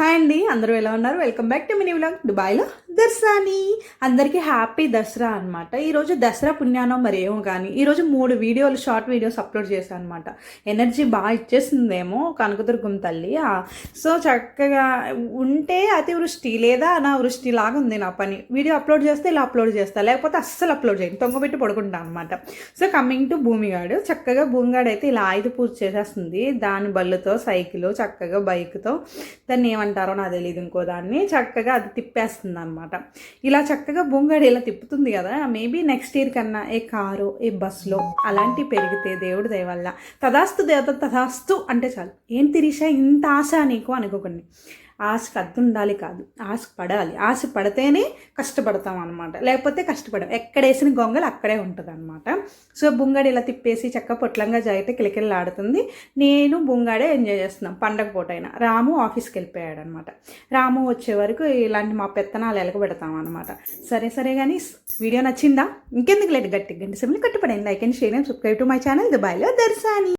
Hi అండి, అందరూ ఎలా ఉన్నారు? Welcome back to mini vlog దుబాయ్లో దర్సాని. అందరికీ హ్యాపీ దసరా అనమాట. ఈరోజు దసరా పుణ్యానో మరి ఏమో కానీ ఈరోజు 3 షార్ట్ వీడియోస్ అప్లోడ్ చేశాను అనమాట. ఎనర్జీ బాగా ఇచ్చేస్తుందేమో కనకదుర్గం తల్లి. సో చక్కగా ఉంటే అతివృష్టి లేదా అనావృష్టి లాగా ఉంది నా పని. వీడియో అప్లోడ్ చేస్తే ఇలా అప్లోడ్ చేస్తా, లేకపోతే అస్సలు అప్లోడ్ చేయను, తొంగబెట్టి పడుకుంటాను అనమాట. సో కమింగ్ టు భూమిగాడు. చక్కగా భూమిగాడు అయితే ఇలా ఆయుధ పూజ చేసేస్తుంది. దాని బళ్ళుతో సైకిల్, చక్కగా బైక్తో, దాన్ని ఏమంటారో నాకు తెలియదు, ఇంకో దాన్ని చక్కగా అది తిప్పేస్తుంది అనమాట. ఇలా చక్కగా బొంగాడు ఇలా తిప్పుతుంది కదా, మేబీ నెక్స్ట్ ఇయర్ కన్నా ఏ కారు ఏ బస్సులో అలాంటివి పెరిగితే దేవుడి దయ వల్ల తదాస్తు దేవత తదాస్తు అంటే చాలు. ఏం తిరిషా ఇంత ఆశ నీకు అనుకోకండి. ఆశకు అద్దు ఉండాలి కాదు, ఆశ పడాలి. ఆశ పడితేనే కష్టపడతాం అనమాట, లేకపోతే కష్టపడం. ఎక్కడేసిన గొంగలు అక్కడే ఉంటుంది అనమాట. సో బుంగాడు ఇలా తిప్పేసి చక్క పొట్లంగా జాయితే కిలకిలలాడుతుంది. నేను బుంగాడే ఎంజాయ్ చేస్తున్నాం. పండగ పూటైనా రాము ఆఫీస్కి వెళ్ళిపోయాడు అనమాట. రాము వచ్చే వరకు ఇలాంటి మా పెత్తనాలు ఎలకబెడతాం అనమాట. సరే కానీ వీడియో నచ్చిందా? ఇంకెందుకు లేదు, గట్టి గంట సమయంలో కట్టుపడండి. Like and share and subscribe to my channel దుబాయ్లో దర్సాని.